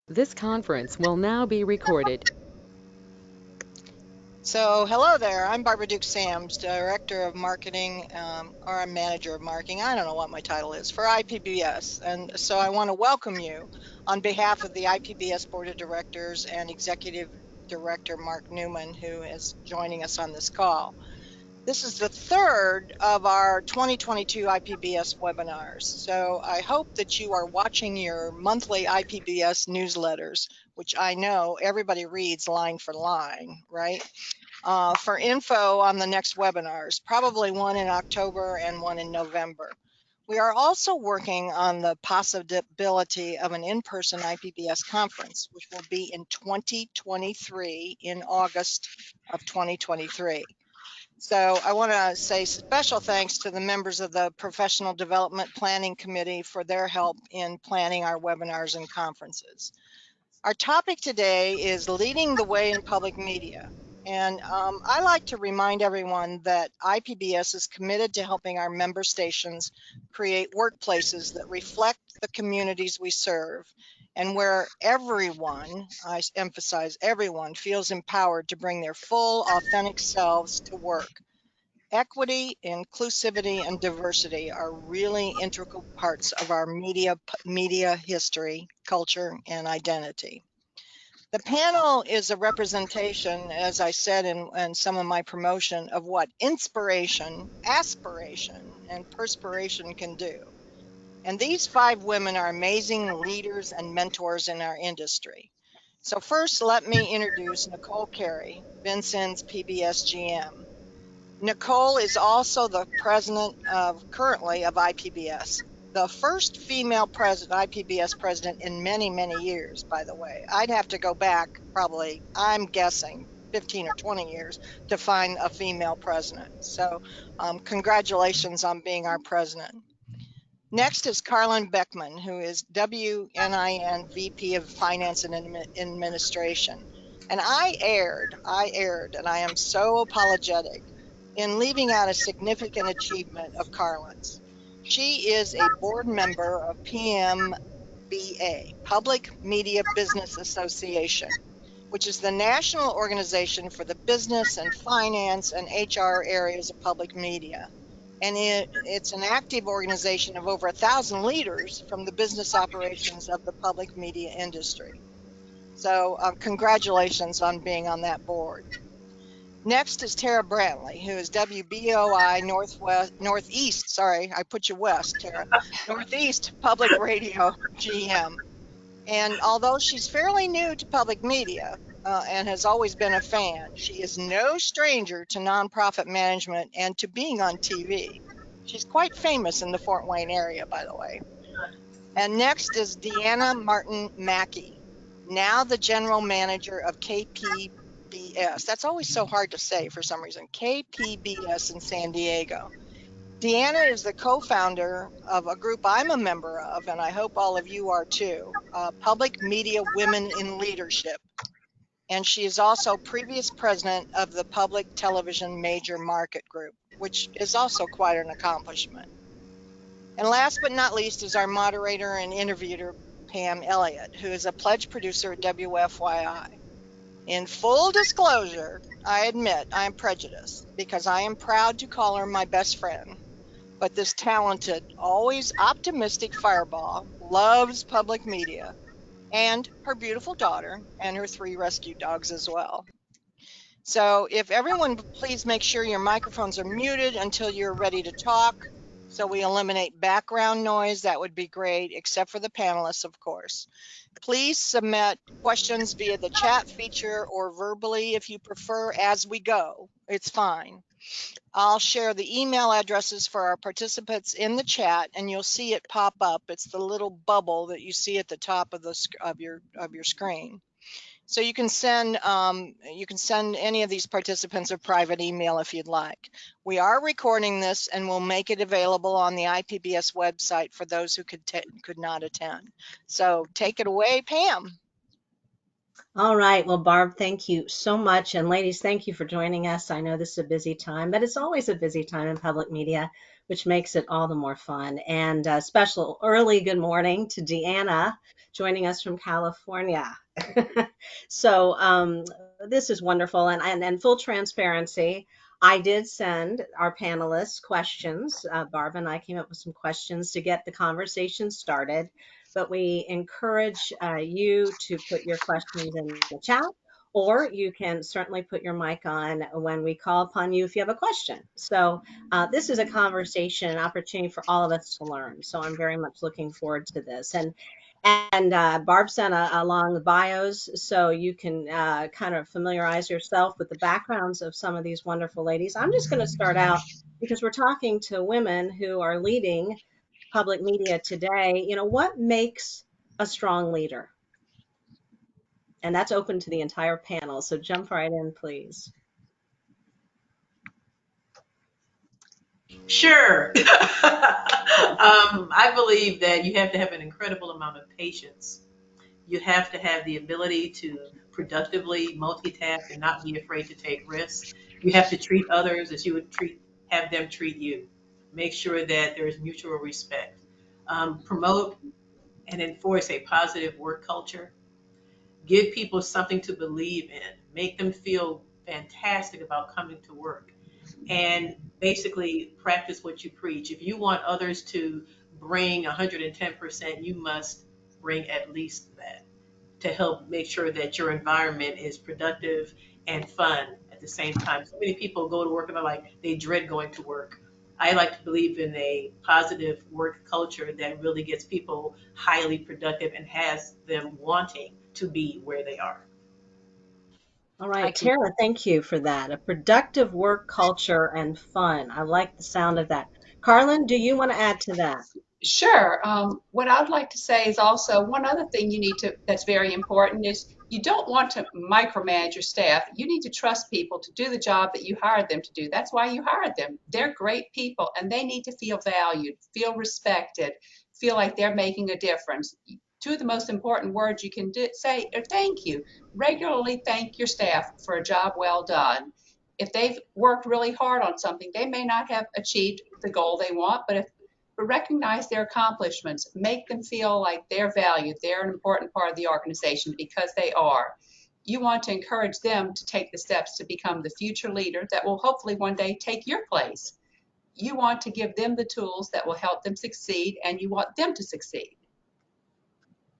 This conference will now be recorded. So, hello there. I'm Barbara Duke Sams, Director of Marketing, or I'm Manager of Marketing. I don't know what my title is for IPBS. And so I want to welcome you on behalf of the IPBS Board of Directors and Executive Director Mark Newman, who is joining us on this call. This is the third of our 2022 IPBS webinars. So I hope that you are watching your monthly IPBS newsletters, which I know everybody reads line for line, right? For info on the next webinars, probably one in October and one in November. We are also working on the possibility of an in-person IPBS conference, which will be in 2023 in August of 2023. So I want to say special thanks to the members of the Professional Development Planning Committee for their help in planning our webinars and conferences. Our topic today is leading the way in public media. And I like to remind everyone that IPBS is committed to helping our member stations create workplaces that reflect the communities we serve and where everyone, I emphasize everyone, feels empowered to bring their full, authentic selves to work. Equity, inclusivity, and diversity are really integral parts of our media history, culture, and identity. The panel is a representation, as I said in some of my promotion, of what inspiration, aspiration, and perspiration can do. And these five women are amazing leaders and mentors in our industry. So first, let me introduce Nicole Carey, Vincennes PBS GM. Nicole is also the president currently of IPBS, the first female president, IPBS president in many, many years, by the way. I'd have to go back probably, I'm guessing, 15 or 20 years to find a female president. So congratulations on being our president. Next is Carlin Beckman, who is WNIN VP of Finance and Administration. And I erred, and I am so apologetic in leaving out a significant achievement of Carlin's. She is a board member of PMBA, Public Media Business Association, which is the national organization for the business and finance and HR areas of public media. And it's an active organization of over 1,000 leaders from the business operations of the public media industry. So congratulations on being on that board. Next is Tara Brantley, who is WBOI Northeast, sorry, I put you west, Tara, Northeast Public Radio GM. And although she's fairly new to public media and has always been a fan, she is no stranger to nonprofit management and to being on TV. She's quite famous in the Fort Wayne area, by the way. And next is Deanna Martin Mackey, now the general manager of KPBS. That's always so hard to say for some reason. KPBS in San Diego. Deanna is the co-founder of a group I'm a member of, and I hope all of you are too, Public Media Women in Leadership. And she is also previous president of the Public Television Major Market Group, which is also quite an accomplishment. And last but not least is our moderator and interviewer, Pam Elliott, who is a pledge producer at WFYI. In full disclosure, I admit I am prejudiced because I am proud to call her my best friend. But this talented, always optimistic fireball loves public media and her beautiful daughter and her 3 rescue dogs as well. So if everyone please make sure your microphones are muted until you're ready to talk, so we eliminate background noise, that would be great, except for the panelists, of course. Please submit questions via the chat feature or verbally if you prefer as we go. It's fine. I'll share the email addresses for our participants in the chat, and you'll see it pop up. It's the little bubble that you see at the top of your screen. So you can send any of these participants a private email if you'd like. We are recording this and we'll make it available on the IPBS website for those who could not attend. So take it away, Pam. All right. Well, Barb, thank you so much. And ladies, thank you for joining us. I know this is a busy time, but it's always a busy time in public media. which makes it all the more fun. And a special early good morning to Deanna joining us from California. So this is wonderful. And full transparency, I did send our panelists questions. Barb and I came up with some questions to get the conversation started, but we encourage you to put your questions in the chat, or you can certainly put your mic on when we call upon you if you have a question. So this is a conversation, an opportunity for all of us to learn. So I'm very much looking forward to this. And Barb sent along the bios, so you can kind of familiarize yourself with the backgrounds of some of these wonderful ladies. I'm just going to start out because we're talking to women who are leading public media today. You know, what makes a strong leader? And that's open to the entire panel. So jump right in, please. Sure. I believe that you have to have an incredible amount of patience. You have to have the ability to productively multitask and not be afraid to take risks. You have to treat others as you would have them treat you. Make sure that there is mutual respect. Promote and enforce a positive work culture. Give people something to believe in. Make them feel fantastic about coming to work, and basically practice what you preach. If you want others to bring 110%, you must bring at least that to help make sure that your environment is productive and fun at the same time. So many people go to work and they're like, they dread going to work. I like to believe in a positive work culture that really gets people highly productive and has them wanting to be where they are. All I right, can. Tara, thank you for that. A productive work culture and fun. I like the sound of that. Carlin, do you want to add to that? Sure. What I'd like to say is also one other thing that's very important is you don't want to micromanage your staff. You need to trust people to do the job that you hired them to do. That's why you hired them. They're great people and they need to feel valued, feel respected, feel like they're making a difference. Two of the most important words you can say are thank you. Regularly thank your staff for a job well done. If they've worked really hard on something, they may not have achieved the goal they want, but recognize their accomplishments, make them feel like they're valued, they're an important part of the organization because they are. You want to encourage them to take the steps to become the future leader that will hopefully one day take your place. You want to give them the tools that will help them succeed, and you want them to succeed.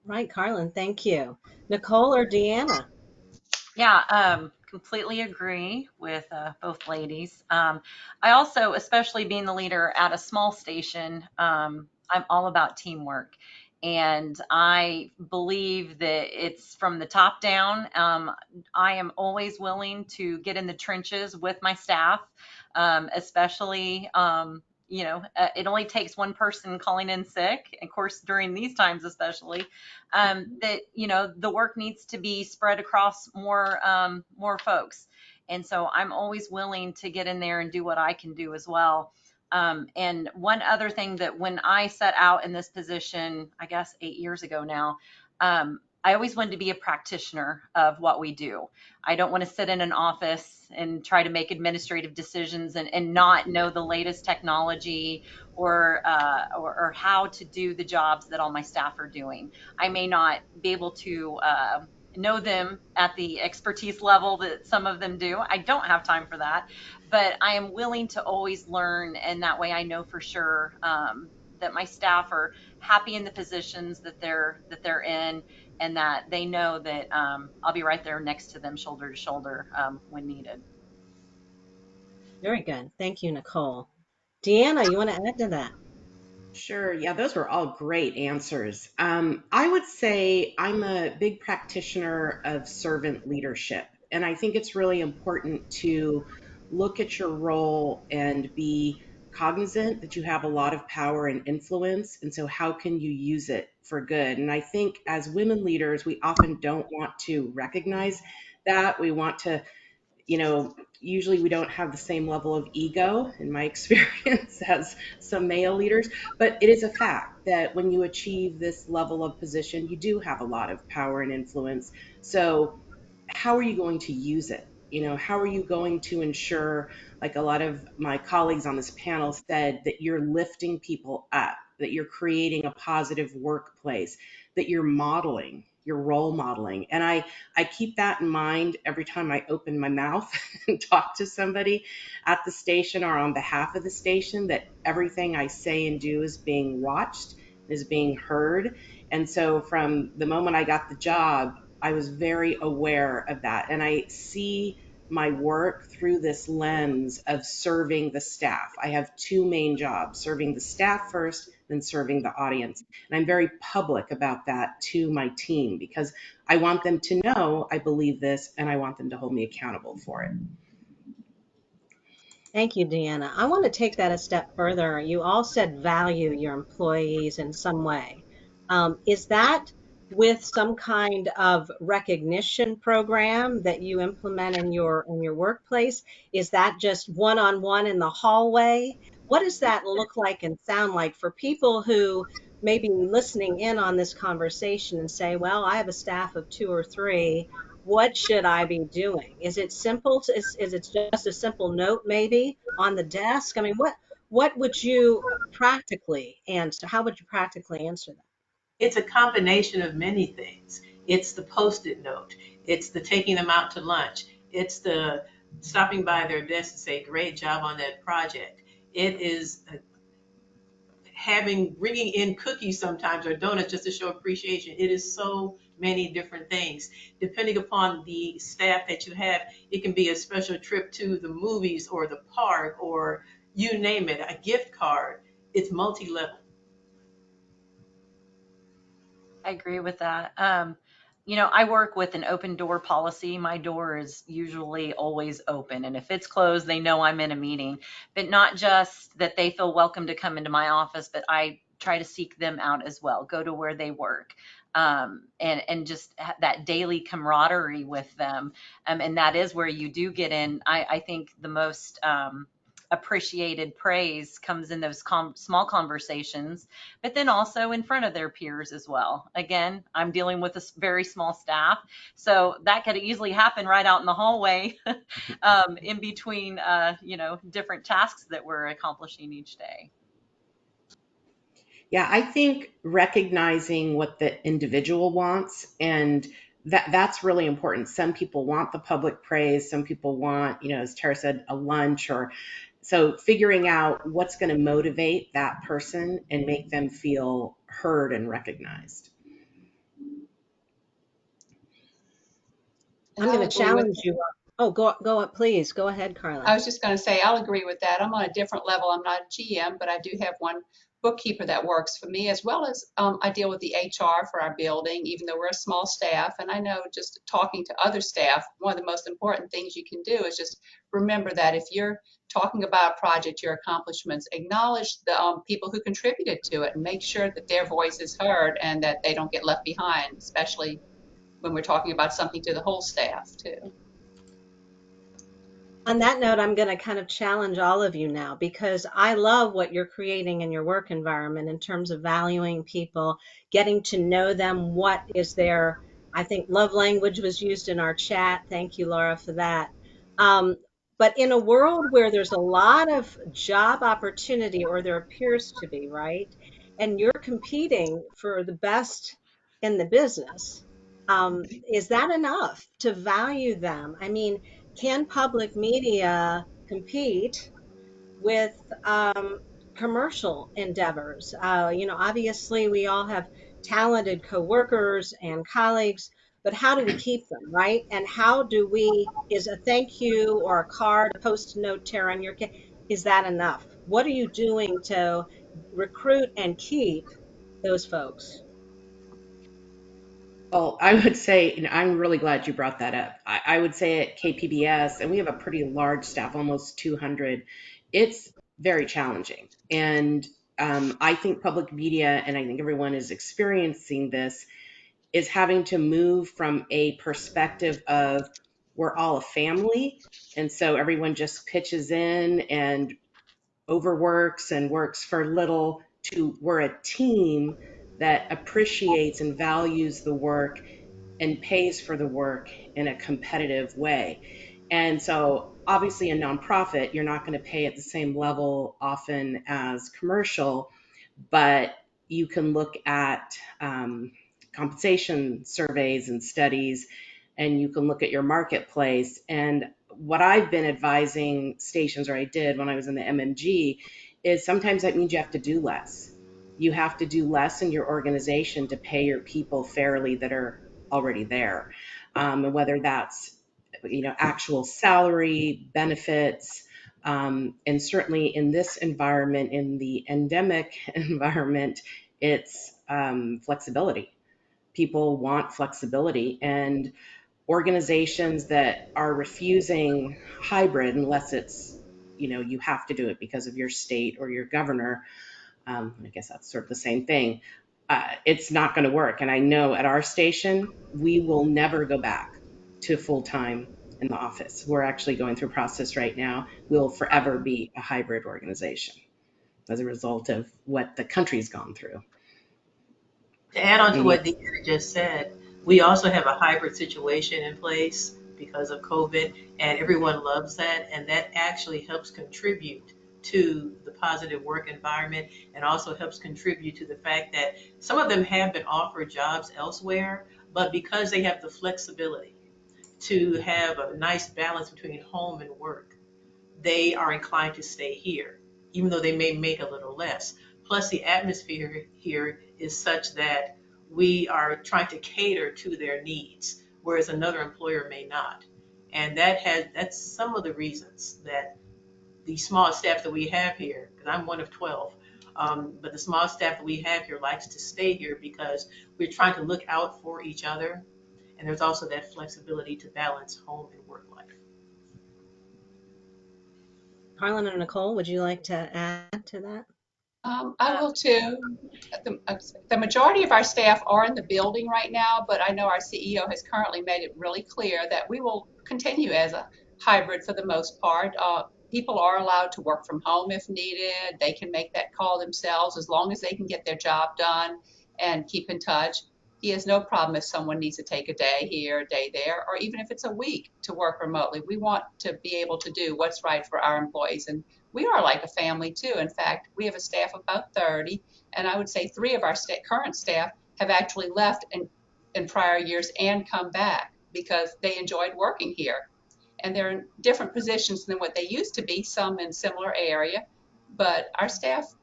Right, Carlin, thank you. Nicole or Deanna? Yeah, completely agree with both ladies. I also, especially being the leader at a small station, I'm all about teamwork. And I believe that it's from the top down. I am always willing to get in the trenches with my staff, especially. It only takes one person calling in sick, of course, during these times, especially, that the work needs to be spread across more folks. And so I'm always willing to get in there and do what I can do as well. And one other thing, that when I set out in this position, I guess 8 years ago now, I always wanted to be a practitioner of what we do. I don't want to sit in an office and try to make administrative decisions and not know the latest technology or how to do the jobs that all my staff are doing. I may not be able to know them at the expertise level that some of them do. I don't have time for that, but I am willing to always learn, and that way I know for sure that my staff are happy in the positions that they're in, and that they know that I'll be right there next to them, shoulder to shoulder, when needed. Very good. Thank you, Nicole. Deanna, you want to add to that? Sure. Yeah, those were all great answers. I would say I'm a big practitioner of servant leadership. And I think it's really important to look at your role and be cognizant that you have a lot of power and influence. And so, how can you use it for good? And I think as women leaders, we often don't want to recognize that. We want to, usually we don't have the same level of ego, in my experience, as some male leaders. But it is a fact that when you achieve this level of position, you do have a lot of power and influence. So, how are you going to use it? how are you going to ensure, like a lot of my colleagues on this panel said, that you're lifting people up, that you're creating a positive workplace, that you're modeling, you're role modeling. And I keep that in mind every time I open my mouth and talk to somebody at the station or on behalf of the station, that everything I say and do is being watched, is being heard. And so from the moment I got the job, I was very aware of that. And I see my work through this lens of serving the staff. I have two main jobs: serving the staff first, then serving the audience. And I'm very public about that to my team because I want them to know I believe this and I want them to hold me accountable for it. Thank you, Deanna. I want to take that a step further. You all said value your employees in some way. Is that with some kind of recognition program that you implement in your workplace? Is that just one-on-one in the hallway? What does that look like and sound like for people who may be listening in on this conversation and say, well, I have a staff of 2 or 3. What should I be doing? Is it simple? Is it just a simple note maybe on the desk? I mean, what would you practically answer? How would you practically answer that? It's a combination of many things. It's the post-it note. It's the taking them out to lunch. It's the stopping by their desk and say, great job on that project. It is bringing in cookies sometimes or donuts just to show appreciation. It is so many different things. Depending upon the staff that you have, it can be a special trip to the movies or the park or you name it, a gift card. It's multi-level. I agree with that. I work with an open door policy. My door is usually always open. And if it's closed, they know I'm in a meeting. But not just that they feel welcome to come into my office, but I try to seek them out as well, go to where they work. And just that daily camaraderie with them. And that is where you do get in, I think, the most appreciated praise comes in those small conversations, but then also in front of their peers as well. Again, I'm dealing with a very small staff, so that could easily happen right out in the hallway in between, different tasks that we're accomplishing each day. Yeah, I think recognizing what the individual wants, and that's really important. Some people want the public praise, some people want, as Tara said, a lunch, or so figuring out what's going to motivate that person and make them feel heard and recognized. I'm going to challenge you. Oh, go up, please. Go ahead, I Carla. was just going to say, I'll agree with that. I'm on a different level. I'm not a GM, but I do have one bookkeeper that works for me, as well as I deal with the HR for our building, even though we're a small staff. And I know just talking to other staff, one of the most important things you can do is just remember that if you're talking about a project, your accomplishments, acknowledge the people who contributed to it and make sure that their voice is heard and that they don't get left behind, especially when we're talking about something to the whole staff too. On that note, I'm going to kind of challenge all of you now because I love what you're creating in your work environment in terms of valuing people, getting to know them, what is their, I think love language was used in our chat. Thank you, Laura, for that. But in a world where there's a lot of job opportunity, or there appears to be, right? And you're competing for the best in the business, is that enough to value them? I mean, can public media compete with commercial endeavors? Obviously we all have talented coworkers and colleagues, but how do we keep them, right? And how do we, is a thank you or a card, a post-it note, Tara, on your case, is that enough? What are you doing to recruit and keep those folks? Well, I would say, and I'm really glad you brought that up. I would say at KPBS, and we have a pretty large staff, almost 200, it's very challenging. And I think public media, and I think everyone is experiencing this, is having to move from a perspective of we're all a family. And so everyone just pitches in and overworks and works for little, to we're a team that appreciates and values the work and pays for the work in a competitive way. And so, obviously, a nonprofit, you're not going to pay at the same level often as commercial, but you can look at compensation surveys and studies, and you can look at your marketplace. And what I've been advising stations, or I did when I was in the MMG, is sometimes that means you have to do less. You have to do less in your organization to pay your people fairly that are already there. And whether that's actual salary, benefits, and certainly in this environment, in the endemic environment, it's flexibility. People want flexibility, and organizations that are refusing hybrid, unless it's you have to do it because of your state or your governor. I guess that's sort of the same thing. It's not going to work. And I know at our station, we will never go back to full time in the office. We're actually going through a process right now. We'll forever be a hybrid organization as a result of what the country's gone through. To add on to And what Deanna just said, we also have a hybrid situation in place because of COVID, and everyone loves that, and that actually helps contribute to the positive work environment, and also helps contribute to the fact that some of them have been offered jobs elsewhere, but because they have the flexibility to have a nice balance between home and work, they are inclined to stay here, even though they may make a little less. Plus, the atmosphere here is such that we are trying to cater to their needs, whereas another employer may not. And that's some of the reasons that the small staff that we have here, because I'm one of 12, but the small staff that we have here likes to stay here because we're trying to look out for each other. And there's also that flexibility to balance home and work life. Harlan and Nicole, would you like to add to that? I will too. The majority of our staff are in the building right now, but I know our CEO has currently made it really clear that we will continue as a hybrid for the most part. People are allowed to work from home if needed. They can make that call themselves as long as they can get their job done and keep in touch. He has no problem if someone needs to take a day here, a day there, or even if it's a week to work remotely. We want to be able to do what's right for our employees, and we are like a family too. In fact, we have a staff of about 30, and I would say 3 of our current staff have actually left in prior years and come back because they enjoyed working here. And they're in different positions than what they used to be, some in similar area. But our staff,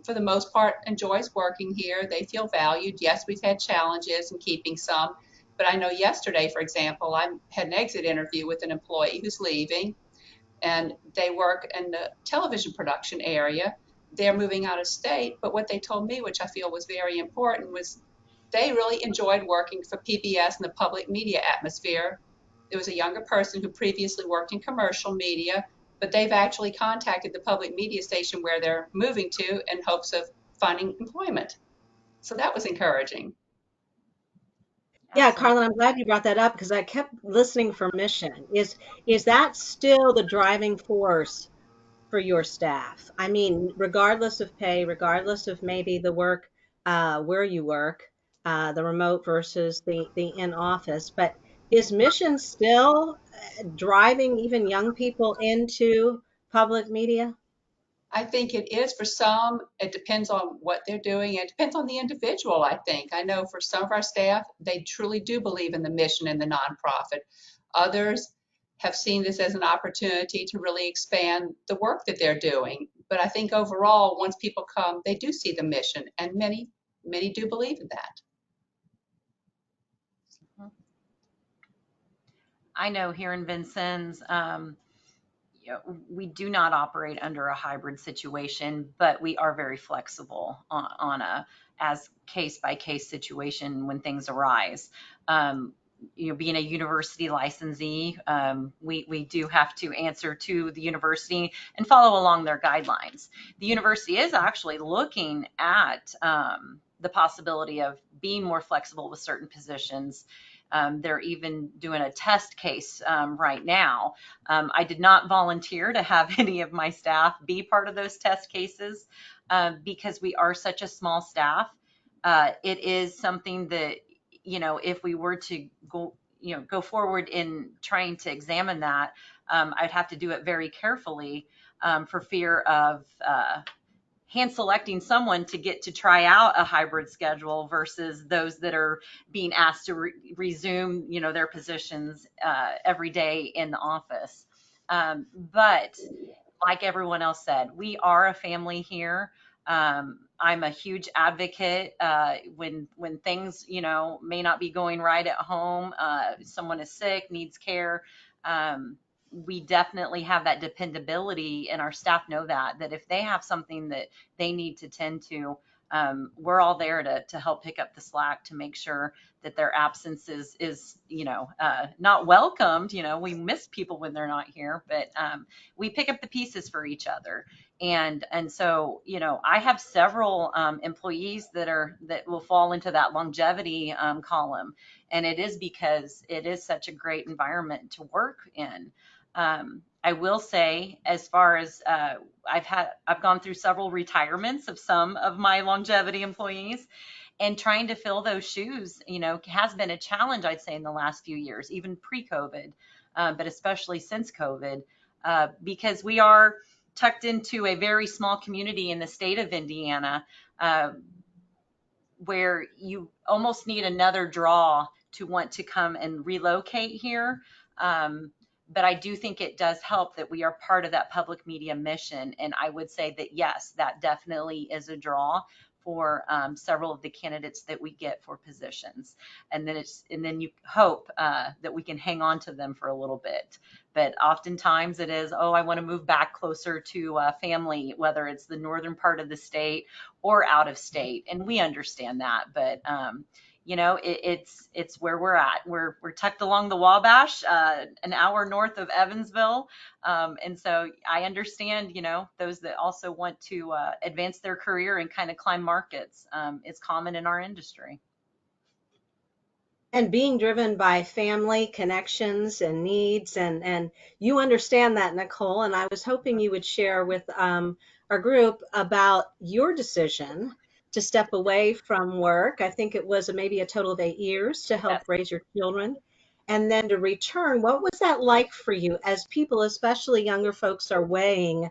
for the most part, enjoys working here. They feel valued. Yes, we've had challenges in keeping some. But I know yesterday, for example, I had an exit interview with an employee who's leaving, and they work in the television production area. They're moving out of state, but what they told me, which I feel was very important, was they really enjoyed working for PBS in the public media atmosphere. There was a younger person who previously worked in commercial media, but they've actually contacted the public media station where they're moving to in hopes of finding employment. So that was encouraging. Yeah, Absolutely. Carlin, I'm glad you brought that up because I kept listening for mission. Is that still the driving force for your staff? I mean, regardless of pay, regardless of maybe the work where you work, the remote versus the in office, but is mission still driving even young people into public media? I think it is for some. It depends on what they're doing. It depends on the individual, I think. I know for some of our staff, they truly do believe in the mission and the nonprofit. Others have seen this as an opportunity to really expand the work that they're doing. But I think overall, once people come, they do see the mission, and many do believe in that. I know here in Vincennes, we do not operate under a hybrid situation, but we are very flexible on a as case by case situation when things arise. Being a university licensee, we do have to answer to the university and follow along their guidelines. The university is actually looking at the possibility of being more flexible with certain positions. They're even doing a test case right now. I did not volunteer to have any of my staff be part of those test cases because we are such a small staff. It is something that, if we were to go, go forward in trying to examine that, I'd have to do it very carefully, for fear of hand selecting someone to get to try out a hybrid schedule versus those that are being asked to resume, their positions every day in the office. But like everyone else said, we are a family here. I'm a huge advocate when things, may not be going right at home. Someone is sick, needs care. We definitely have that dependability, and our staff know that if they have something that they need to tend to, we're all there to help pick up the slack to make sure that their absence is not welcomed. We miss people when they're not here, but we pick up the pieces for each other. And so, I have several employees that will fall into that longevity column, and it is because it is such a great environment to work in. I will say, as far as I've gone through several retirements of some of my longevity employees, and trying to fill those shoes, has been a challenge, I'd say, in the last few years, even pre-COVID, but especially since COVID, because we are tucked into a very small community in the state of Indiana, where you almost need another draw to want to come and relocate here. But I do think it does help that we are part of that public media mission. And I would say that, yes, that definitely is a draw for several of the candidates that we get for positions. And then you hope that we can hang on to them for a little bit. But oftentimes it is, I want to move back closer to family, whether it's the northern part of the state or out of state. And we understand that. But it's where we're at. We're tucked along the Wabash, an hour north of Evansville. And so I understand, those that also want to advance their career and kind of climb markets. It's common in our industry. And being driven by family connections and needs, and you understand that, Nicole. And I was hoping you would share with our group about your decision to step away from work. I think it was maybe a total of 8 years to help raise your children, and then to return. What was that like for you, as people, especially younger folks, are weighing,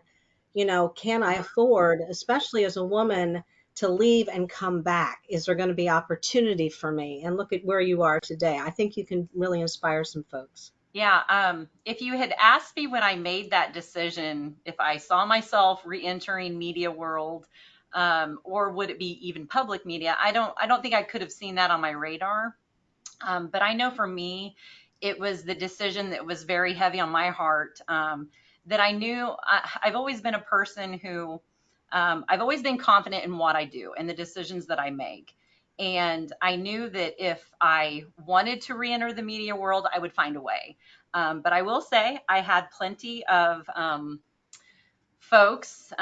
can I afford, especially as a woman, to leave and come back? Is there going to be opportunity for me? And look at where you are today. I think you can really inspire some folks. Yeah. If you had asked me when I made that decision, if I saw myself re-entering media world, or would it be even public media, I don't think I could have seen that on my radar. But I know for me, it was the decision that was very heavy on my heart, that I knew I've always been a person who, I've always been confident in what I do and the decisions that I make. And I knew that if I wanted to re-enter the media world, I would find a way. But I will say I had plenty of folks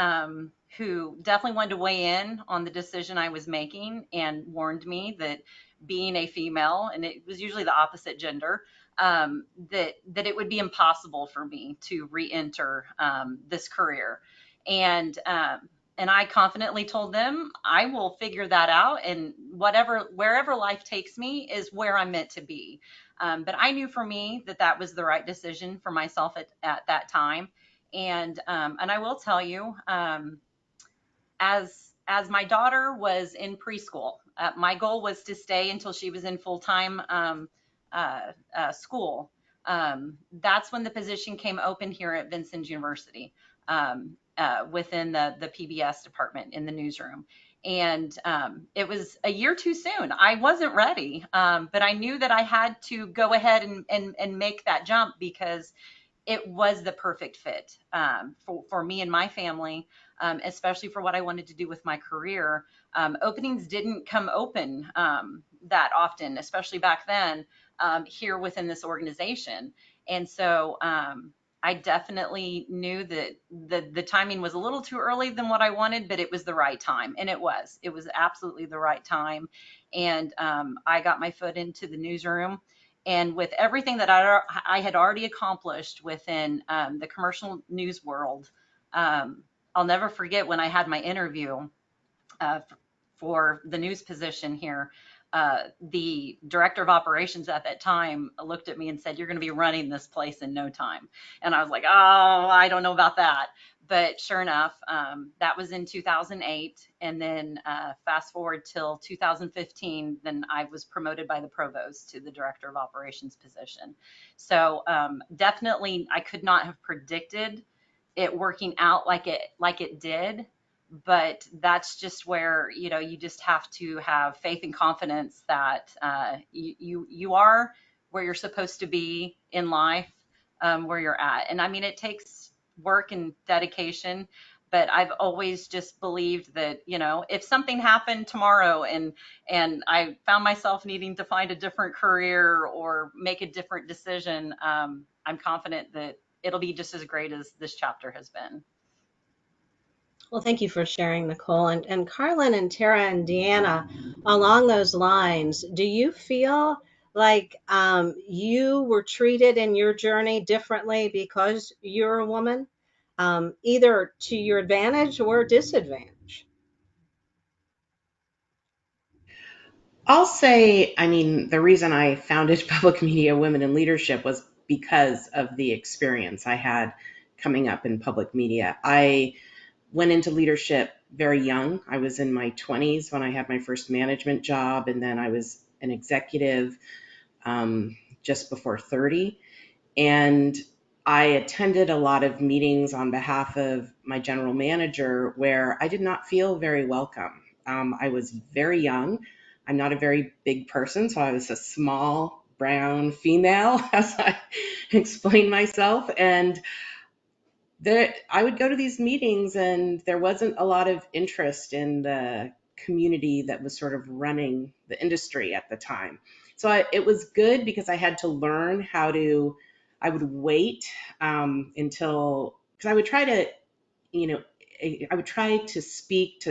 who definitely wanted to weigh in on the decision I was making and warned me that being a female, and it was usually the opposite gender, that it would be impossible for me to re-enter this career. And I confidently told them I will figure that out, and wherever life takes me is where I'm meant to be. But I knew for me that was the right decision for myself at that time. And I will tell you, as my daughter was in preschool, my goal was to stay until she was in full-time school. That's when the position came open here at Vincennes University, within the PBS department in the newsroom. And it was a year too soon. I wasn't ready, but I knew that I had to go ahead and make that jump, because it was the perfect fit for me and my family, especially for what I wanted to do with my career. Openings didn't come open that often, especially back then, here within this organization. And so I definitely knew that the timing was a little too early than what I wanted, but it was the right time. And it was absolutely the right time. And I got my foot into the newsroom. And with everything that I had already accomplished within the commercial news world, I'll never forget when I had my interview for the news position here. the director of operations at that time looked at me and said, "You're going to be running this place in no time." And I was like, "Oh, I don't know about that." But sure enough, that was in 2008. And then fast forward till 2015, then I was promoted by the provost to the director of operations position. So definitely, I could not have predicted it working out like it did. But that's just where, you just have to have faith and confidence that you are where you're supposed to be in life, where you're at. And I mean, it takes work and dedication, but I've always just believed that, if something happened tomorrow and I found myself needing to find a different career or make a different decision, I'm confident that it'll be just as great as this chapter has been. Well, thank you for sharing, Nicole. And Carlin and Tara and Deanna, along those lines, do you feel like you were treated in your journey differently because you're a woman, either to your advantage or disadvantage? I'll say, I mean, the reason I founded Public Media Women in Leadership was because of the experience I had coming up in public media. I went into leadership very young. I was in my 20s when I had my first management job, and then I was an executive just before 30. And I attended a lot of meetings on behalf of my general manager where I did not feel very welcome. I was very young. I'm not a very big person, so I was a small brown female, as I explained myself. And I would go to these meetings and there wasn't a lot of interest in the community that was sort of running the industry at the time. So it was good because I had to learn I would wait until, because I would try to, I would try to speak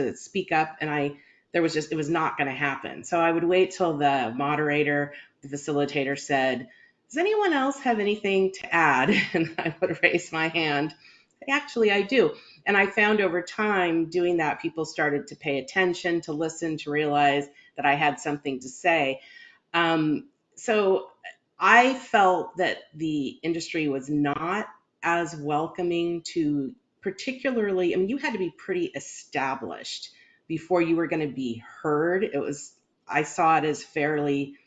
up, and it was not going to happen. So I would wait till the moderator, the facilitator said, "Does anyone else have anything to add?" And I would raise my hand. Actually, I do. And I found over time doing that, people started to pay attention, to listen, to realize that I had something to say. So I felt that the industry was not as welcoming to, particularly, I mean, you had to be pretty established before you were going to be heard. I saw it as fairly,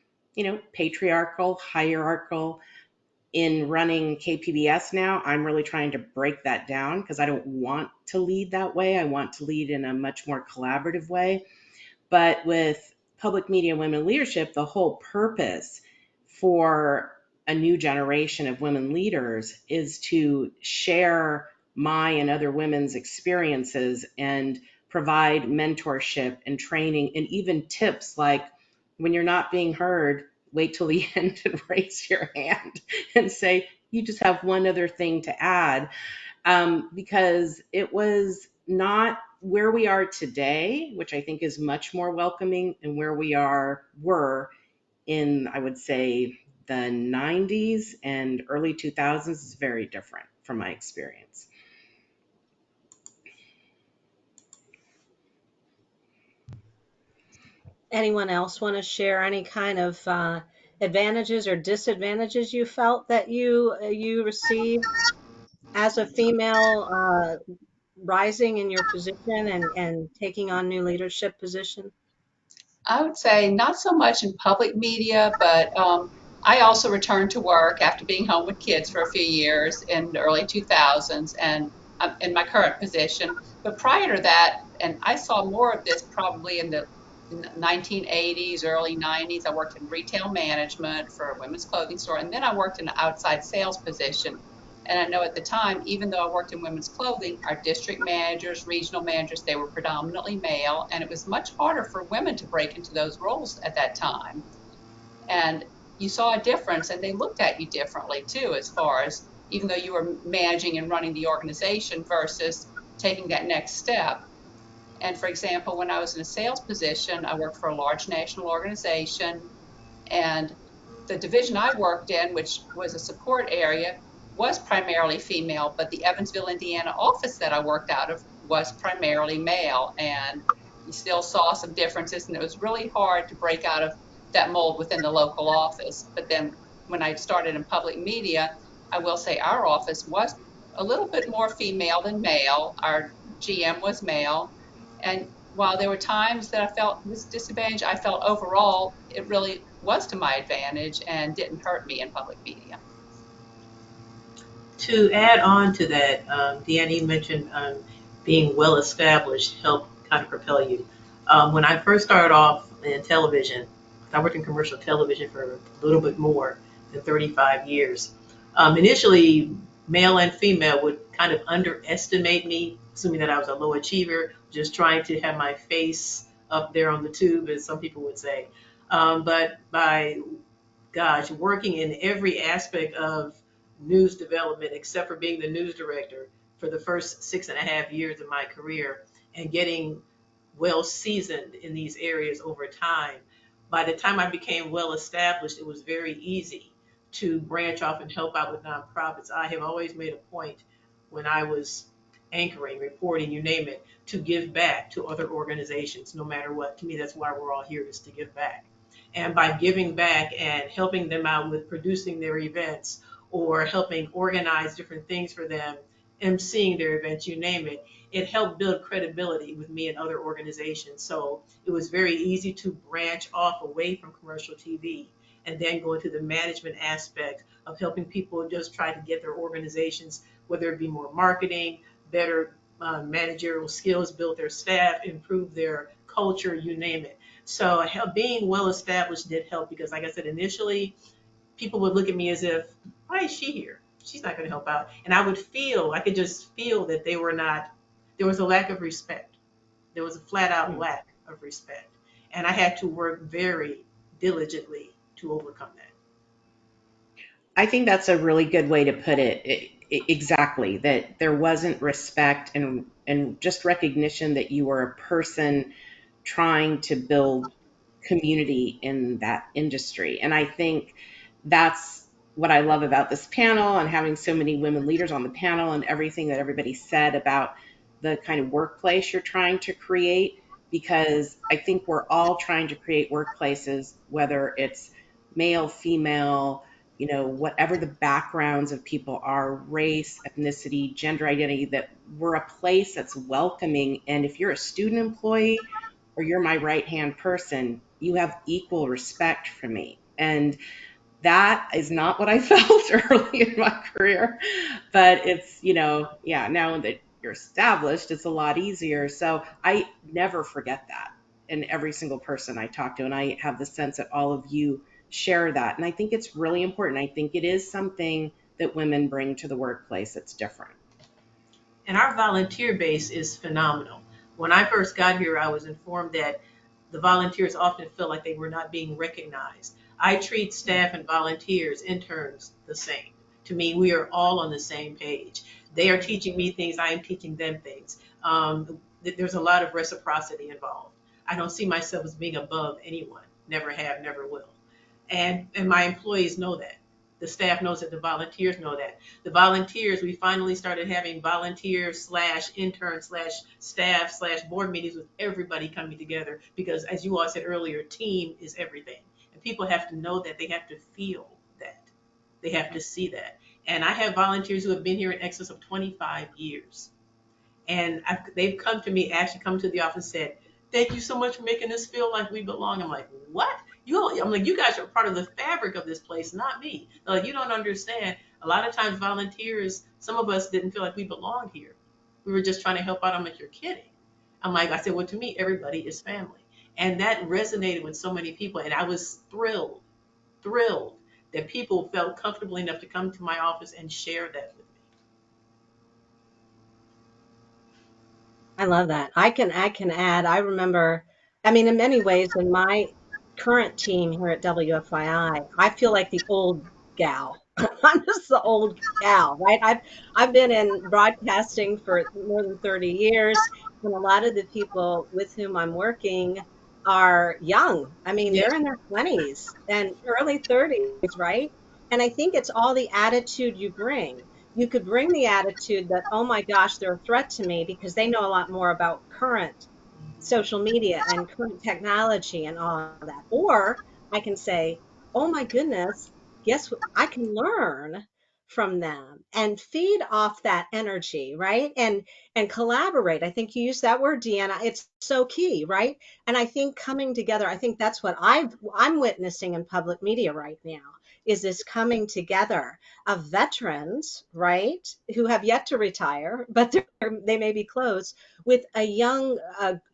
patriarchal, hierarchical. In running KPBS now, I'm really trying to break that down because I don't want to lead that way. I want to lead in a much more collaborative way. But with Public Media Women Leadership, the whole purpose for a new generation of women leaders is to share my and other women's experiences and provide mentorship and training and even tips like, when you're not being heard, wait till the end and raise your hand and say, you just have one other thing to add. Because it was not where we are today, which I think is much more welcoming, and where we were in, I would say, the 90s and early 2000s is very different from my experience. Anyone else want to share any kind of advantages or disadvantages you felt that you received as a female rising in your position and taking on new leadership position? I would say not so much in public media, but I also returned to work after being home with kids for a few years in the early 2000s, and I'm in my current position. But prior to that, and I saw more of this probably in the 1980s, early 90s, I worked in retail management for a women's clothing store, and then I worked in an outside sales position. And I know at the time, even though I worked in women's clothing, our district managers, regional managers, they were predominantly male, and it was much harder for women to break into those roles at that time. And you saw a difference, and they looked at you differently too, as far as even though you were managing and running the organization versus taking that next step. And for example, when I was in a sales position, I worked for a large national organization, and the division I worked in, which was a support area, was primarily female, but the Evansville, Indiana office that I worked out of was primarily male. And you still saw some differences, and it was really hard to break out of that mold within the local office. But then when I started in public media, I will say our office was a little bit more female than male. Our GM was male. And while there were times that I felt this disadvantage, I felt overall it really was to my advantage and didn't hurt me in public media. To add on to that, Deanna, you mentioned being well established helped kind of propel you. When I first started off in television, I worked in commercial television for a little bit more than 35 years. Initially, male and female would kind of underestimate me, assuming that I was a low achiever, just trying to have my face up there on the tube, as some people would say. But by gosh, working in every aspect of news development, except for being the news director for the first 6.5 years of my career and getting well seasoned in these areas over time. By the time I became well established, it was very easy to branch off and help out with nonprofits. I have always made a point when I was anchoring, reporting, you name it, to give back to other organizations, no matter what. To me, that's why we're all here, is to give back. And by giving back and helping them out with producing their events or helping organize different things for them, emceeing their events, you name it, it helped build credibility with me and other organizations. So it was very easy to branch off away from commercial TV and then go into the management aspect of helping people just try to get their organizations, whether it be more marketing, better managerial skills, build their staff, improve their culture, you name it. So being well established did help because, like I said, initially people would look at me as if, why is she here? She's not going to help out. And I could just feel that they were not, there was a lack of respect. There was a flat out lack of respect. And I had to work very diligently to overcome that. I think that's a really good way to put it. Exactly, that there wasn't respect and just recognition that you were a person trying to build community in that industry. And I think that's what I love about this panel and having so many women leaders on the panel and everything that everybody said about the kind of workplace you're trying to create, because I think we're all trying to create workplaces, whether it's male, female, whatever the backgrounds of people are, race, ethnicity, gender identity, that we're a place that's welcoming. And if you're a student employee or you're my right-hand person, you have equal respect for me. And that is not what I felt early in my career, but it's, now that you're established, it's a lot easier. So I never forget that in every single person I talk to. And I have the sense that all of you share that. And I think it's really important. I think it is something that women bring to the workplace that's different. And our volunteer base is phenomenal. When I first got here, I was informed that the volunteers often felt like they were not being recognized. I treat staff and volunteers, interns, the same. To me, we are all on the same page. They are teaching me things, I am teaching them things. There's a lot of reciprocity involved. I don't see myself as being above anyone. Never have, never will. And my employees know that. The staff knows that, the volunteers know that. The volunteers, we finally started having volunteer/intern/staff/board meetings with everybody coming together because, as you all said earlier, team is everything. And people have to know that, they have to feel that, they have to see that. And I have volunteers who have been here in excess of 25 years. And they've come to me, actually come to the office and said, thank you so much for making us feel like we belong. I'm like, what? I'm like, you guys are part of the fabric of this place, not me. They're like, you don't understand. A lot of times volunteers, some of us didn't feel like we belonged here. We were just trying to help out. I'm like, you're kidding. I said, well, to me, everybody is family. And that resonated with so many people. And I was thrilled that people felt comfortable enough to come to my office and share that with me. I love that. I can add, I remember, in many ways, in my current team here at WFYI, I feel like the old gal. I'm just the old gal, right? I've been in broadcasting for more than 30 years, and a lot of the people with whom I'm working are young. They're in their 20s and early 30s, right? And I think it's all the attitude you bring. You could bring the attitude that, oh my gosh, they're a threat to me because they know a lot more about current social media and current technology and all of that. Or I can say, oh my goodness, guess what? I can learn from them and feed off that energy, right? And collaborate. I think you used that word, Deanna. It's so key, right? And I think coming together, I think that's what I'm witnessing in public media right now is this coming together of veterans, right, who have yet to retire, but they may be close, with a young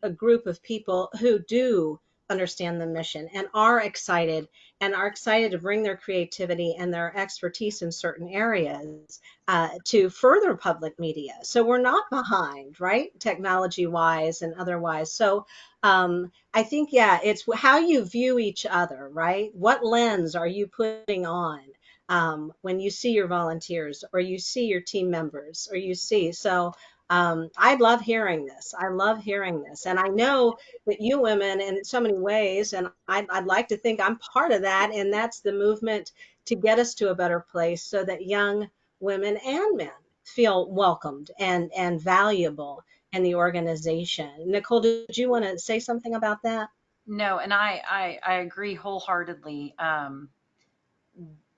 a group of people who do understand the mission and are excited to bring their creativity and their expertise in certain areas to further public media. So we're not behind, right? Technology wise and otherwise. So I think, yeah, it's how you view each other, right? What lens are you putting on when you see your volunteers or you see your team members or you see? So I love hearing this. I love hearing this. And I know that you women in so many ways, and I'd like to think I'm part of that, and that's the movement to get us to a better place so that young women and men feel welcomed and valuable in the organization. Nicole, did you want to say something about that? No, and I agree wholeheartedly.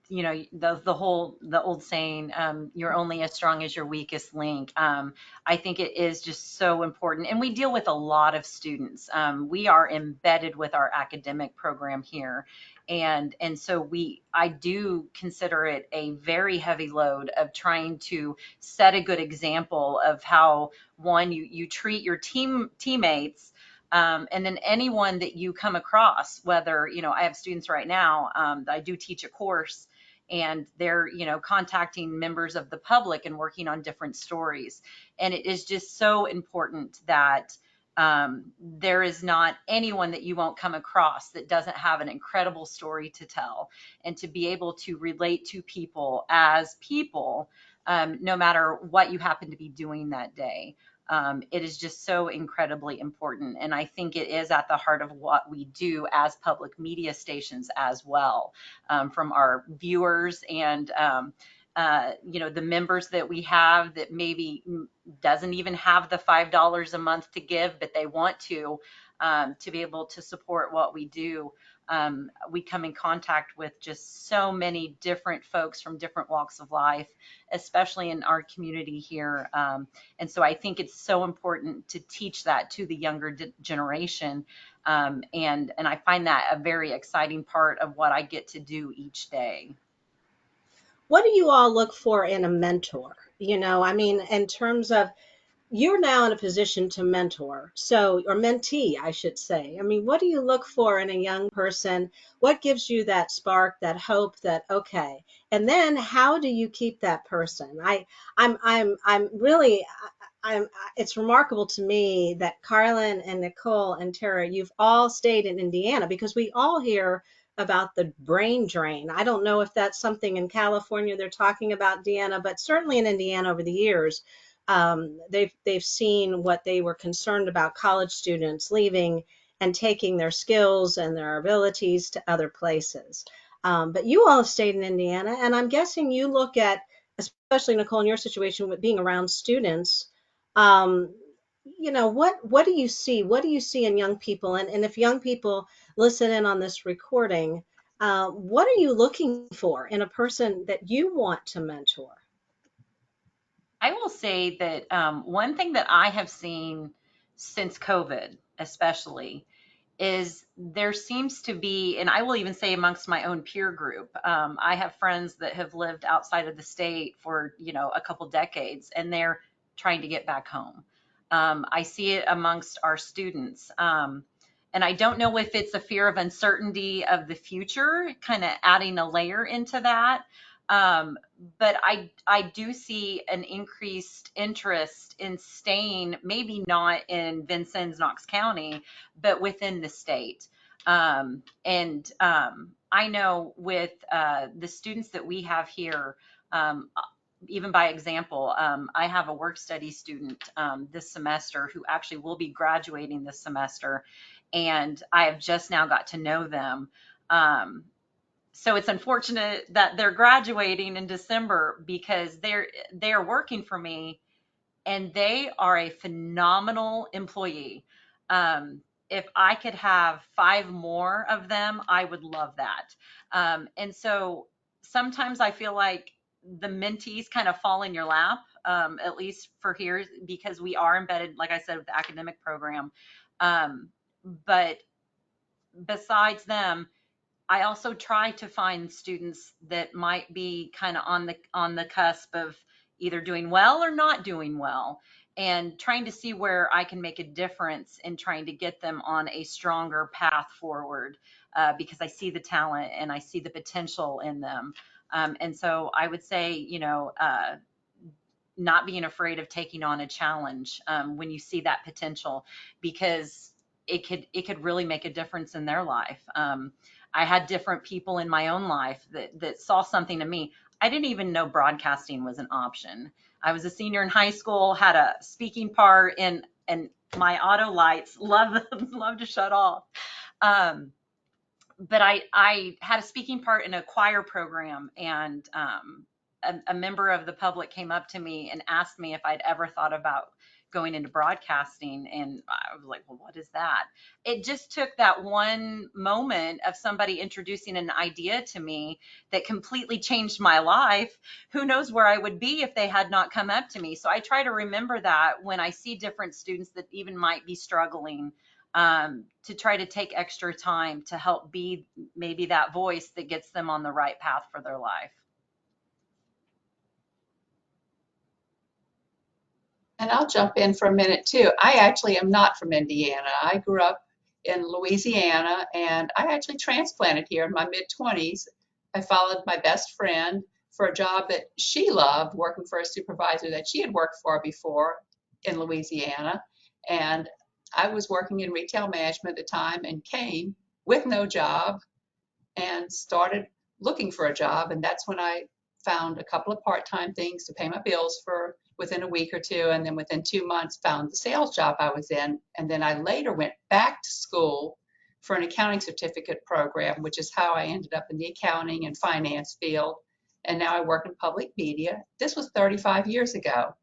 You know, the old saying, you're only as strong as your weakest link. I think it is just so important, and we deal with a lot of students. We are embedded with our academic program here, and so I do consider it a very heavy load of trying to set a good example of how one you treat your teammates. And then anyone that you come across, whether, you know, I have students right now, I do teach a course, and they're, you know, contacting members of the public and working on different stories. And it is just so important that there is not anyone that you won't come across that doesn't have an incredible story to tell, and to be able to relate to people as people, no matter what you happen to be doing that day. It is just so incredibly important. And I think it is at the heart of what we do as public media stations as well, from our viewers and, you know, the members that we have that maybe doesn't even have the $5 a month to give, but they want to be able to support what we do. We come in contact with just so many different folks from different walks of life, especially in our community here. And so I think it's so important to teach that to the younger generation. And I find that a very exciting part of what I get to do each day. What do you all look for in a mentor? You know, I mean, in terms of you're now in a position to mentor, so, or mentee, I should say. I mean, what do you look for in a young person? What gives you that spark, that hope, that okay? And then how do you keep that person? I'm really, I'm, it's remarkable to me that Carlin and Nicole and Tara, you've all stayed in Indiana because we all hear about the brain drain. I don't know if that's something in California they're talking about, Deanna, but certainly in Indiana over the years, they've seen what they were concerned about, college students leaving and taking their skills and their abilities to other places. But you all have stayed in Indiana, and I'm guessing you look at, especially Nicole, in your situation with being around students, um, you know, what do you see? What do you see in young people? And if young people listen in on this recording, what are you looking for in a person that you want to mentor? I will say that one thing that I have seen since COVID, especially, is there seems to be, and I will even say amongst my own peer group, I have friends that have lived outside of the state for, you know, a couple decades, and they're trying to get back home. I see it amongst our students. And I don't know if it's a fear of uncertainty of the future, kind of adding a layer into that. Um, but I do see an increased interest in staying, maybe not in Vincennes, Knox County, but within the state. I know with the students that we have here, even by example, I have a work study student this semester who actually will be graduating this semester, and I have just now got to know them. So it's unfortunate that they're graduating in December because they're working for me, and they are a phenomenal employee. Um, if I could have 5 more of them, I would love that. And so sometimes I feel like the mentees kind of fall in your lap, at least for here, because we are embedded, like I said, with the academic program. But besides them, I also try to find students that might be kind of on the cusp of either doing well or not doing well, and trying to see where I can make a difference in trying to get them on a stronger path forward, because I see the talent and I see the potential in them. And so I would say, not being afraid of taking on a challenge, when you see that potential, because it could really make a difference in their life. I had different people in my own life that saw something in me. I didn't even know broadcasting was an option. I was a senior in high school, had a speaking part in, and my auto lights love to shut off. But I had a speaking part in a choir program, and a member of the public came up to me and asked me if I'd ever thought about going into broadcasting. And I was like, well, what is that? It just took that one moment of somebody introducing an idea to me that completely changed my life. Who knows where I would be if they had not come up to me? So I try to remember that when I see different students that even might be struggling, to try to take extra time to help be maybe that voice that gets them on the right path for their life. And I'll jump in for a minute too. I actually am not from Indiana. I grew up in Louisiana, and I actually transplanted here in my mid-20s. I followed my best friend for a job that she loved, working for a supervisor that she had worked for before in Louisiana. And I was working in retail management at the time and came with no job and started looking for a job. And that's when I found a couple of part-time things to pay my bills for within a week or two. And then within 2 months, found the sales job I was in. And then I later went back to school for an accounting certificate program, which is how I ended up in the accounting and finance field. And now I work in public media. This was 35 years ago.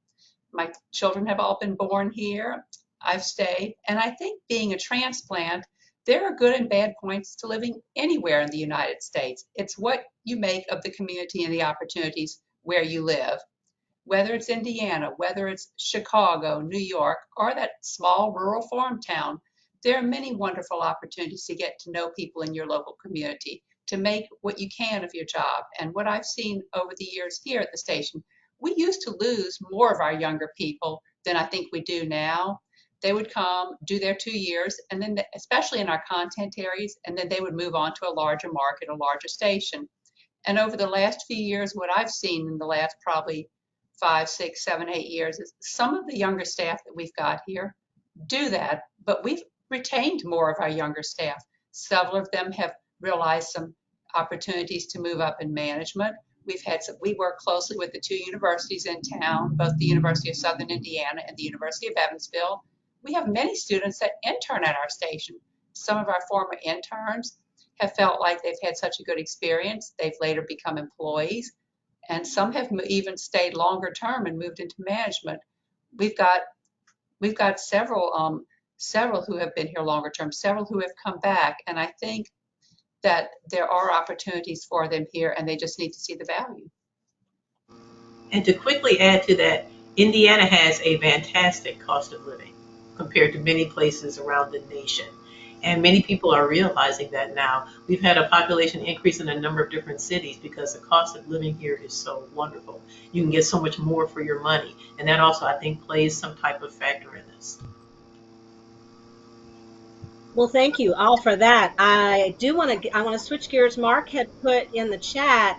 My children have all been born here. I've stayed. And I think being a transplant, there are good and bad points to living anywhere in the United States. It's what you make of the community and the opportunities where you live. Whether it's Indiana, whether it's Chicago, New York, or that small rural farm town, there are many wonderful opportunities to get to know people in your local community, to make what you can of your job. And what I've seen over the years here at the station, we used to lose more of our younger people than I think we do now. They would come, do their 2 years, and then, especially in our content areas, and then they would move on to a larger market, a larger station. And over the last few years, what I've seen in the last probably 5, 6, 7, 8 years is some of the younger staff that we've got here do that, but we've retained more of our younger staff. Several of them have realized some opportunities to move up in management. We work closely with the 2 universities in town, both the University of Southern Indiana and the University of Evansville. We have many students that intern at our station. Some of our former interns have felt like they've had such a good experience, they've later become employees, and some have even stayed longer term and moved into management. We've got several who have been here longer term, several who have come back, and I think that there are opportunities for them here, and they just need to see the value. And to quickly add to that, Indiana has a fantastic cost of living compared to many places around the nation. And many people are realizing that now. We've had a population increase in a number of different cities because the cost of living here is so wonderful. You can get so much more for your money. And that also, I think, plays some type of factor in this. Well, thank you all for that. I want to switch gears. Mark had put in the chat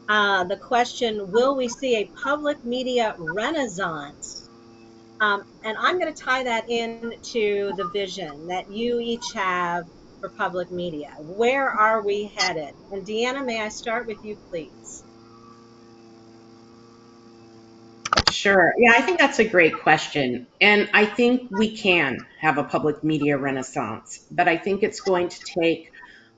the question, will we see a public media renaissance? And I'm going to tie that into the vision that you each have for public media. Where are we headed? And Deanna, may I start with you, please? Sure. Yeah, I think that's a great question. And I think we can have a public media renaissance, but I think it's going to take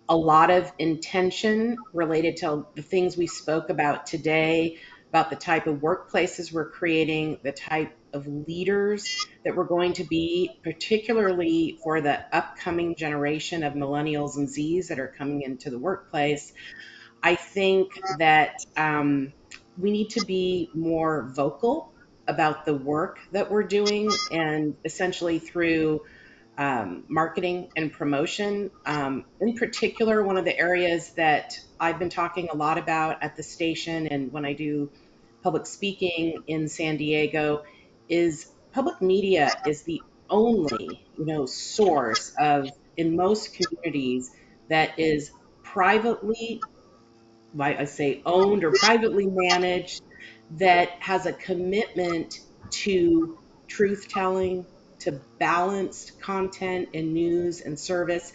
a lot of intention related to the things we spoke about today, about the type of workplaces we're creating, the type of leaders that we're going to be, particularly for the upcoming generation of millennials and Zs that are coming into the workplace. I think that we need to be more vocal about the work that we're doing, and essentially through marketing and promotion. In particular, one of the areas that I've been talking a lot about at the station and when I do public speaking in San Diego is public media is the only, source of, in most communities, that is privately, I say owned or privately managed, that has a commitment to truth telling, to balanced content and news and service.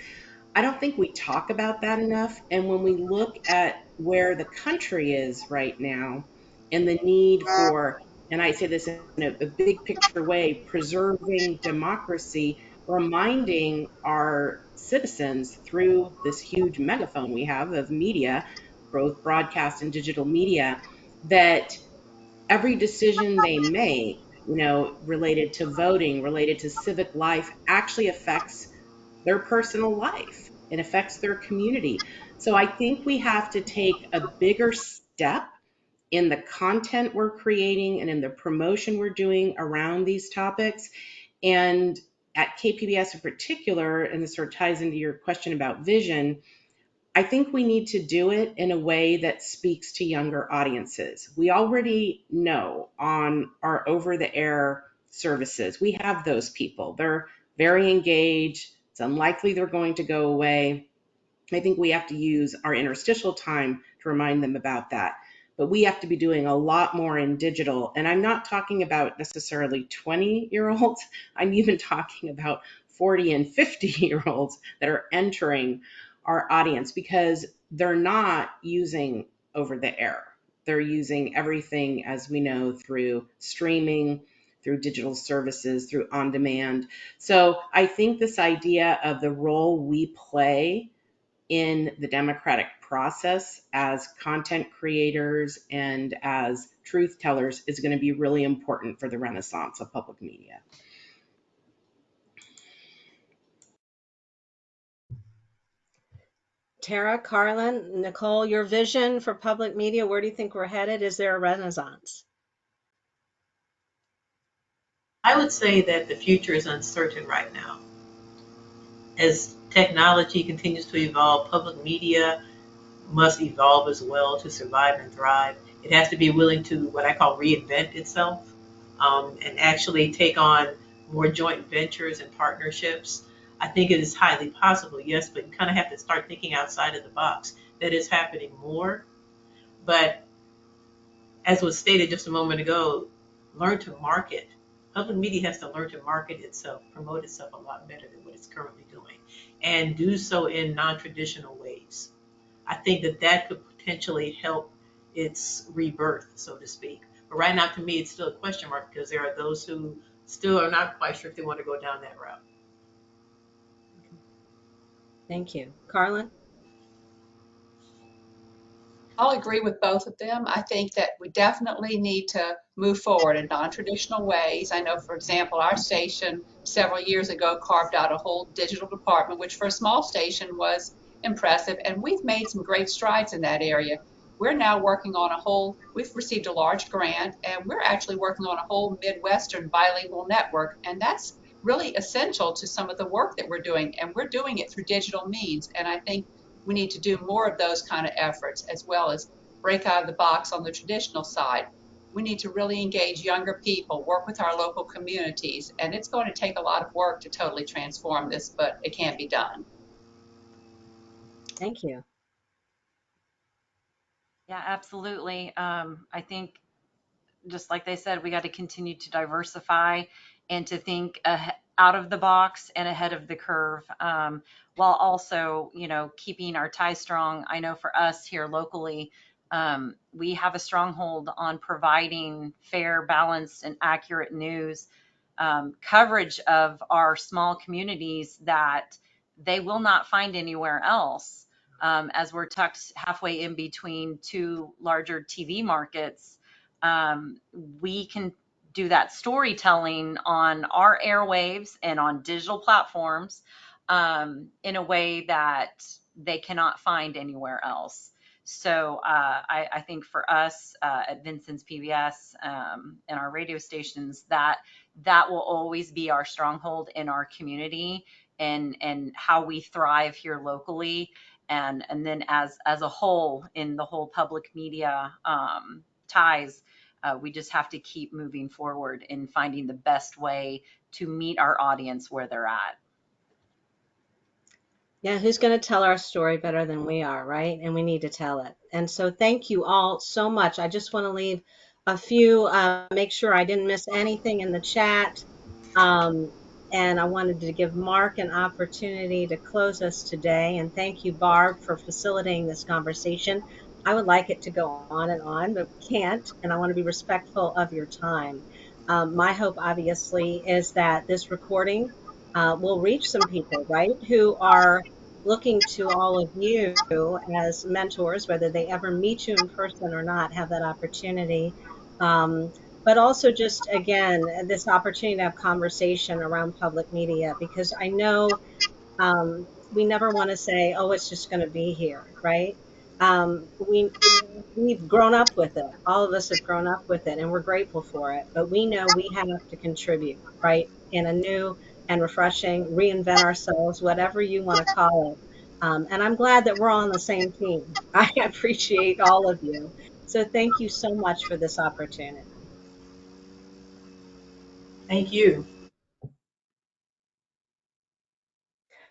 I don't think we talk about that enough. And when we look at where the country is right now and the need for, and I say this in a big picture way, preserving democracy, reminding our citizens through this huge megaphone we have of media, both broadcast and digital media, that every decision they make, related to voting, related to civic life, actually affects their personal life. It affects their community. So I think we have to take a bigger step in the content we're creating and in the promotion we're doing around these topics. And at KPBS in particular, and this sort of ties into your question about vision, I think we need to do it in a way that speaks to younger audiences. We already know on our over the air services, we have those people. They're very engaged. It's unlikely they're going to go away. I think we have to use our interstitial time to remind them about that. But we have to be doing a lot more in digital. And I'm not talking about necessarily 20-year-olds. I'm even talking about 40 and 50-year-olds that are entering our audience because they're not using over the air. They're using everything, as we know, through streaming, through digital services, through on demand. So I think this idea of the role we play in the democratic process as content creators and as truth tellers is going to be really important for the renaissance of public media. Tara, Carlin, Nicole, your vision for public media, where do you think we're headed? Is there a renaissance? I would say that the future is uncertain right now. As technology continues to evolve, public media must evolve as well to survive and thrive. It has to be willing to what I call reinvent itself, and actually take on more joint ventures and partnerships. I think it is highly possible, yes, but you kind of have to start thinking outside of the box. That is happening more. But as was stated just a moment ago, learn to market. Public media has to learn to market itself, promote itself a lot better than what it's currently doing, and do so in non-traditional ways. I think that that could potentially help its rebirth, so to speak. But right now, to me, it's still a question mark because there are those who still are not quite sure if they want to go down that route. Thank you. Carlin? I'll agree with both of them. I think that we definitely need to move forward in non-traditional ways. I know, for example, our station several years ago carved out a whole digital department, which for a small station was impressive, and we've made some great strides in that area. We're now working on we've received a large grant, and we're actually working on a whole Midwestern bilingual network, and that's really essential to some of the work that we're doing, and we're doing it through digital means, and I think we need to do more of those kind of efforts as well as break out of the box on the traditional side. We need to really engage younger people, work with our local communities, and it's going to take a lot of work to totally transform this, but it can be done. Thank you. Yeah, absolutely. I think just like they said, we got to continue to diversify and to think out of the box and ahead of the curve, while also, keeping our ties strong. I know for us here locally, we have a stronghold on providing fair, balanced, and accurate news coverage of our small communities that they will not find anywhere else. As we're tucked halfway in between two larger TV markets, we can do that storytelling on our airwaves and on digital platforms in a way that they cannot find anywhere else. So I think for us at Vincent's PBS and our radio stations, that will always be our stronghold in our community and how we thrive here locally. And then as a whole in the whole public media ties, we just have to keep moving forward in finding the best way to meet our audience where they're at. Yeah, who's going to tell our story better than we are, right? And we need to tell it. And so thank you all so much. I just want to leave a few, make sure I didn't miss anything in the chat. And I wanted to give Mark an opportunity to close us today. And thank you, Barb, for facilitating this conversation. I would like it to go on, but can't. And I want to be respectful of your time. My hope, obviously, is that this recording will reach some people, right, who are looking to all of you as mentors, whether they ever meet you in person or not, have that opportunity. But also just, again, this opportunity to have conversation around public media, because I know we never want to say, oh, it's just going to be here, right? We've grown up with it. All of us have grown up with it, and we're grateful for it. But we know we have to contribute, right, in a new and refreshing, reinvent ourselves, whatever you want to call it. And I'm glad that we're on the same team. I appreciate all of you. So thank you so much for this opportunity. Thank you.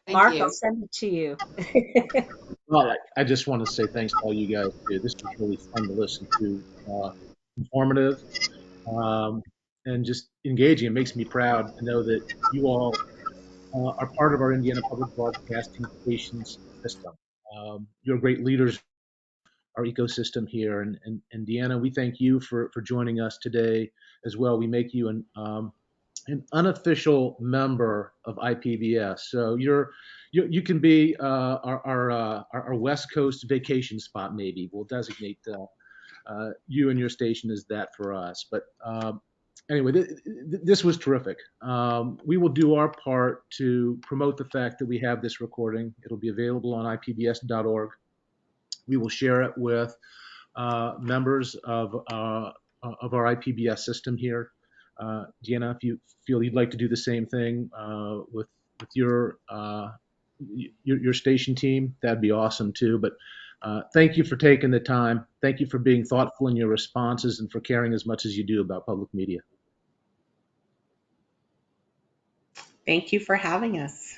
Thank Mark, I'll you. send it to you. Well, I just want to say thanks to all you guys too. This was really fun to listen to, informative, and just engaging. It makes me proud to know that you all are part of our Indiana Public Broadcasting Stations system. You're great leaders, our ecosystem here, and Deanna, we thank you for joining us today as well. We make you an unofficial member of IPBS. So you can be our West Coast vacation spot. Maybe we'll designate you and your station as that for us. But anyway, this was terrific. We will do our part to promote the fact that we have this recording. It'll be available on ipbs.org. We will share it with members of our IPBS system here. Deanna, if you feel you'd like to do the same thing with your station team, that'd be awesome too. But thank you for taking the time. Thank you for being thoughtful in your responses and for caring as much as you do about public media. Thank you for having us.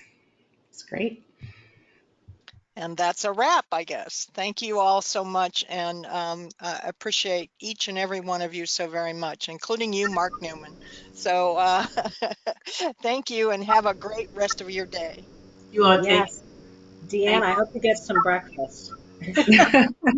It's great. And that's a wrap, I guess. Thank you all so much, and I appreciate each and every one of you so very much, including you, Mark Newman. So thank you, and have a great rest of your day. You all take Yes, Deanne, I hope you get some breakfast.